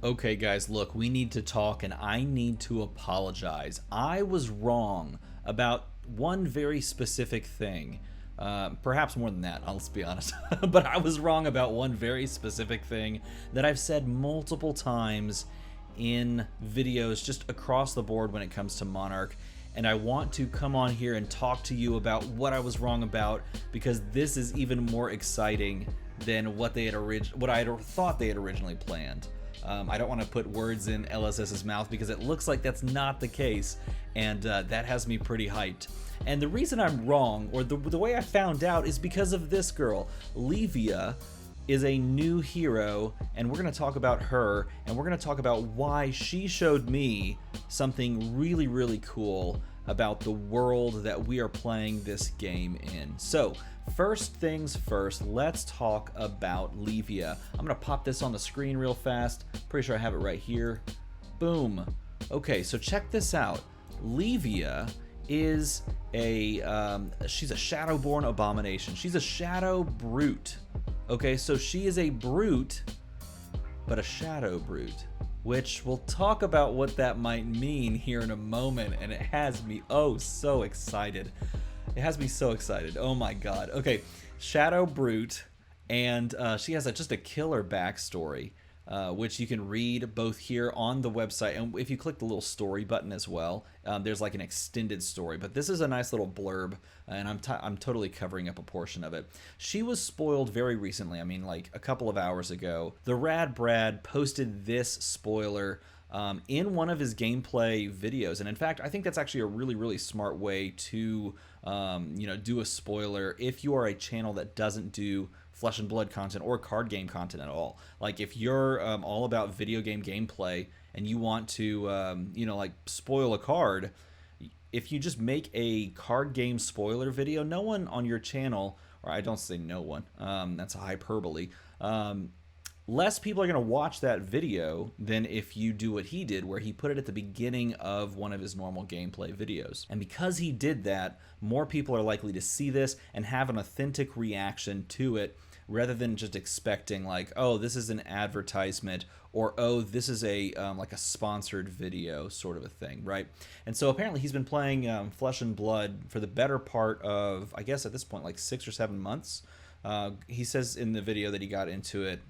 Okay, guys, look, we need to talk and I need to apologize. I was wrong about one very specific thing. Perhaps more than that, let's be honest. But I was wrong about one very specific thing that I've said multiple times in videos just across the board when it comes to Monarch. And I want to come on here and talk to you about what I was wrong about, because this is even more exciting than what I had thought they had originally planned. I don't want to put words in LSS's mouth because it looks like that's not the case, and that has me pretty hyped. And the reason I'm wrong, or the way I found out, is because of this girl. Levia is a new hero, and we're going to talk about her, and we're going to talk about why she showed me something really, really cool about the world that we are playing this game in. So, first things first, let's talk about Levia. I'm going to pop this on the screen real fast. Pretty sure I have it right here. Boom. Okay, so check this out. Levia is she's a Shadowborn abomination. She's a Shadow Brute. Okay, so she is a brute, but a Shadow Brute, which we'll talk about what that might mean here in a moment, and it has me so excited. It has me so excited. Oh my god. Okay, Shadow Brute, and she has just a killer backstory, which you can read both here on the website, and if you click the little story button as well, there's like an extended story, but this is a nice little blurb, and I'm totally covering up a portion of it. She was spoiled very recently, I mean like a couple of hours ago. The Rad Brad posted this spoiler in one of his gameplay videos, and in fact I think that's actually a really, really smart way to do a spoiler if you are a channel that doesn't do flesh and blood content or card game content at all. Like if you're all about video game gameplay and you want to like spoil a card, if you just make a card game spoiler video, no one on your channel, or I don't say no one, that's a hyperbole, less people are going to watch that video than if you do what he did, where he put it at the beginning of one of his normal gameplay videos. And because he did that, more people are likely to see this and have an authentic reaction to it, rather than just expecting like, oh, this is an advertisement, or oh, this is a like a sponsored video sort of a thing, right? And so apparently he's been playing Flesh and Blood for the better part of, I guess at this point, like 6 or 7 months. He says in the video that he got into it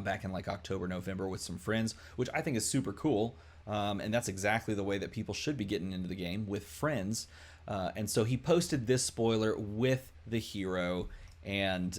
back in like October, November with some friends, which I think is super cool. And that's exactly the way that people should be getting into the game, with friends. And so he posted this spoiler with the hero, and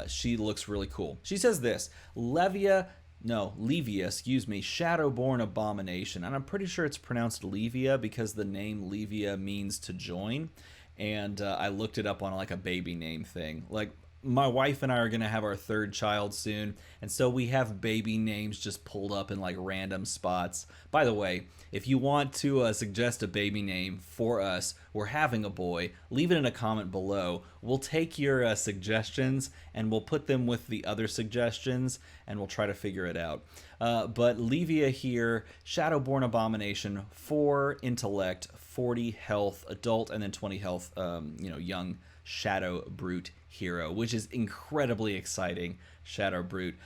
she looks really cool. She says this: Levia, Shadowborn abomination. And I'm pretty sure it's pronounced Levia because the name Levia means to join. And I looked it up on like a baby name thing. Like, my wife and I are going to have our third child soon, and so we have baby names just pulled up in like random spots. By the way, if you want to suggest a baby name for us, we're having a boy, leave it in a comment below. We'll take your suggestions and we'll put them with the other suggestions, and we'll try to figure it out. But Levia here, Shadowborn abomination, 4 intellect, 40 health, adult, and then 20 health, young Shadow Brute hero, which is incredibly exciting. Shadow Brute.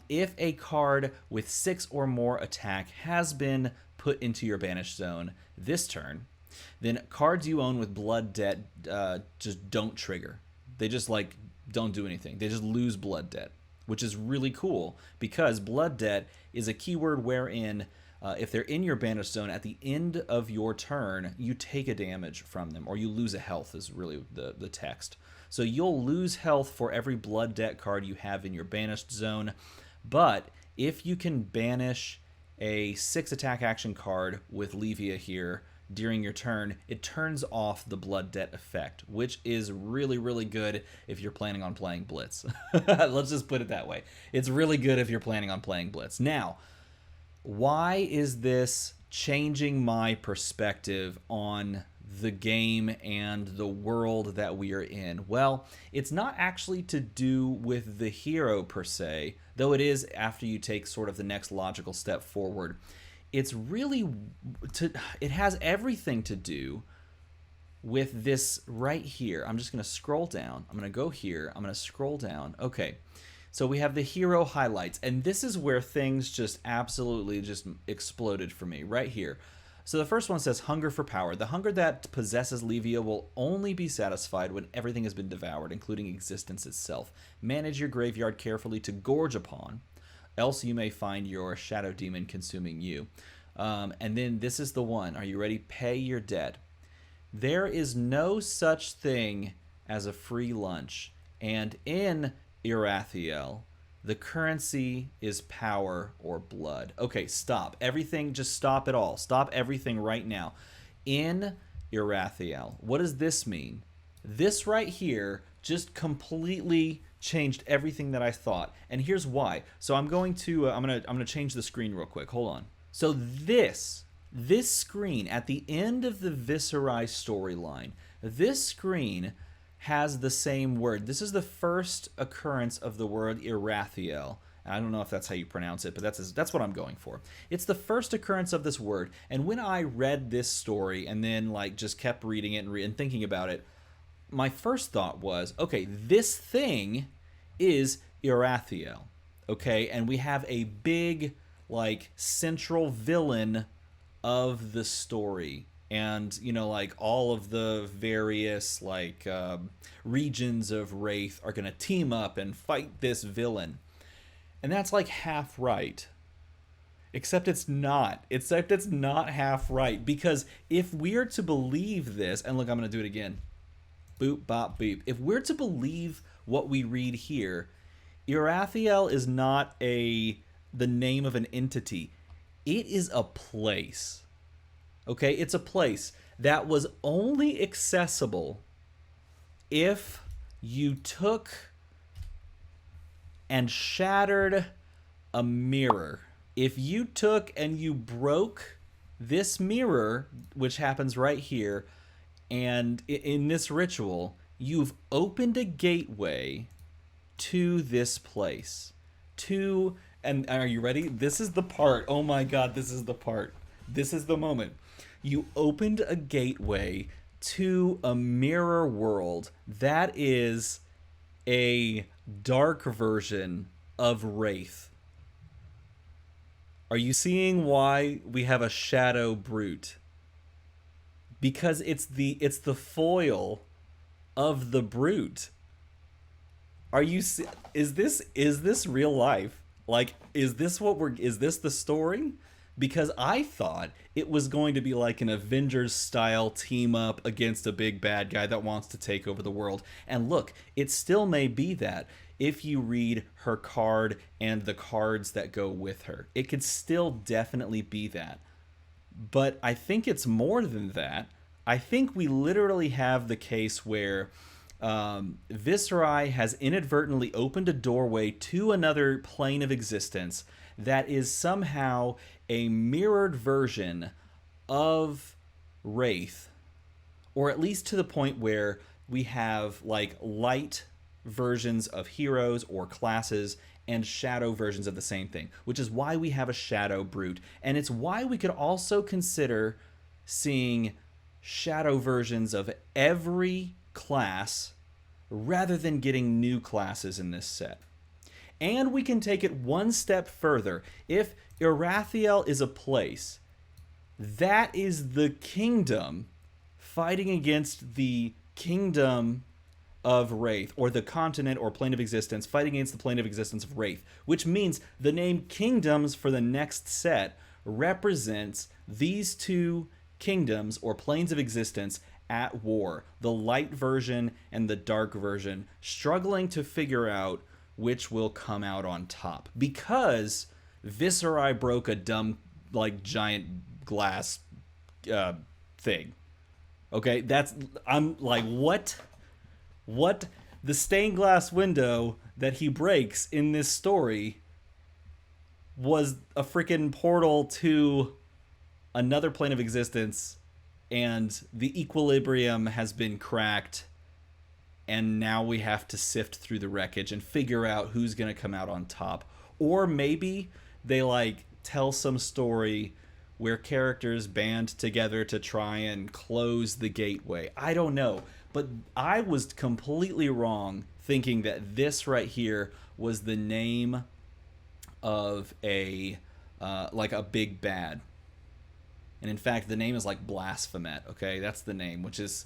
If a card with 6 or more attack has been put into your banished zone this turn, then cards you own with blood debt just don't trigger. They just like don't do anything. They just lose blood debt, which is really cool because blood debt is a keyword wherein if they're in your banished zone at the end of your turn, you take a damage from them, or you lose a health is really the text. So you'll lose health for every blood debt card you have in your banished zone. But if you can banish a 6 attack action card with Levia here during your turn, it turns off the blood debt effect, which is really, really good if you're planning on playing Blitz. Let's just put it that way. It's really good if you're planning on playing Blitz. Now, why is this changing my perspective on the game and the world that we are in? Well, it's not actually to do with the hero per se, though it is after you take sort of the next logical step forward. It's really, it has everything to do with this right here. I'm just going to scroll down. I'm going to go here. I'm going to scroll down. Okay. So we have the hero highlights, and this is where things just absolutely just exploded for me right here. So the first one says hunger for power. The hunger that possesses Levia will only be satisfied when everything has been devoured, including existence itself. Manage your graveyard carefully to gorge upon, else you may find your shadow demon consuming you. And then this is the one. Are you ready? Pay your debt. There is no such thing as a free lunch. And in Irathiel, the currency is power or blood. Okay, stop. Everything, just stop it all. Stop everything right now. In Irathiel, what does this mean? This right here just completely changed everything that I thought. And here's why. So I'm going to I'm going to change the screen real quick. Hold on. So this screen at the end of the Viserai storyline, this screen has the same word. This is the first occurrence of the word Irathiel. I don't know if that's how you pronounce it, but that's what I'm going for. It's the first occurrence of this word. And when I read this story and then like just kept reading it and thinking about it, my first thought was, okay, this thing is Irathiel. Okay, and we have a big like central villain of the story. And, you know, like all of the various like regions of Wraith are going to team up and fight this villain. And that's like half right. Except it's not. Except it's not half right. Because if we're to believe this, and look, I'm going to do it again. Boop, bop, beep. If we're to believe what we read here, Irathiel is not the name of an entity. It is a place. Okay, it's a place that was only accessible if you took and shattered a mirror. If you took and you broke this mirror, which happens right here, and in this ritual, you've opened a gateway to this place. And are you ready? This is the part. Oh my God, this is the part. This is the moment. You opened a gateway to a mirror world that is a dark version of Wraith. Are you seeing why we have a shadow brute? Because it's the foil of the brute. Is this real life? Like, is this the story? Because I thought it was going to be like an Avengers-style team-up against a big bad guy that wants to take over the world. And look, it still may be that if you read her card and the cards that go with her. It could still definitely be that. But I think it's more than that. I think we literally have the case where Viserai has inadvertently opened a doorway to another plane of existence that is somehow a mirrored version of Wraith, or at least to the point where we have like light versions of heroes or classes and shadow versions of the same thing, which is why we have a shadow brute. And it's why we could also consider seeing shadow versions of every class rather than getting new classes in this set. And we can take it one step further. If Irathiel is a place, that is the kingdom fighting against the kingdom of Wraith, or the continent or plane of existence fighting against the plane of existence of Wraith, which means the name Kingdoms for the next set represents these two kingdoms or planes of existence at war, the light version and the dark version, struggling to figure out which will come out on top, because Viserai broke a dumb like giant glass thing. Okay, I'm like, what the stained glass window that he breaks in this story was a freaking portal to another plane of existence, and the equilibrium has been cracked, and now we have to sift through the wreckage and figure out who's going to come out on top. Or maybe they like tell some story where characters band together to try and close the gateway. I don't know, but I was completely wrong thinking that this right here was the name of a like a big bad. And in fact, the name is like Blasphemet. Okay, that's the name, which is,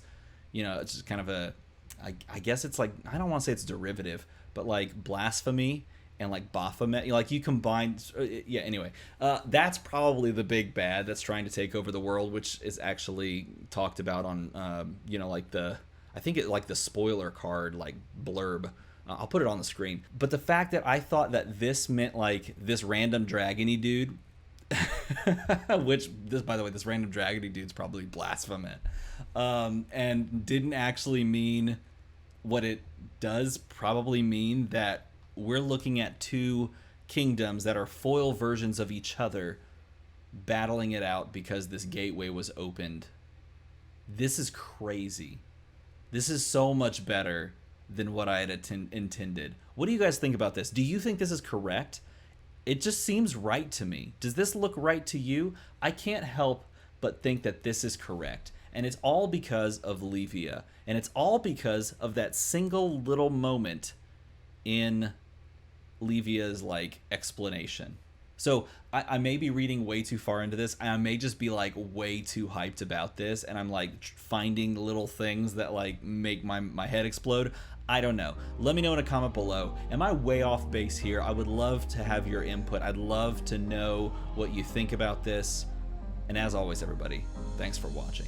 you know, it's just kind of a, I guess it's like, I don't want to say it's derivative, but like blasphemy and like Baphomet, like you combine, yeah. Anyway, that's probably the big bad that's trying to take over the world, which is actually talked about on, you know, like the, I think it like the spoiler card, like blurb. I'll put it on the screen. But the fact that I thought that this meant like this random dragony dude, which this, by the way, this random dragony dude's probably Blasphemet, and didn't actually mean what it does probably mean, that we're looking at two kingdoms that are foil versions of each other battling it out because this gateway was opened. This is crazy. This is so much better than what I had intended. What do you guys think about this? Do you think this is correct? It just seems right to me. Does this look right to you? I can't help but think that this is correct. And it's all because of Livia. And it's all because of that single little moment in Livia's like explanation. So I may be reading way too far into this. I may just be like way too hyped about this, and I'm like finding little things that like make my head explode. I don't know. Let me know in a comment below. Am I way off base here? I would love to have your input. I'd love to know what you think about this. And as always, everybody, thanks for watching.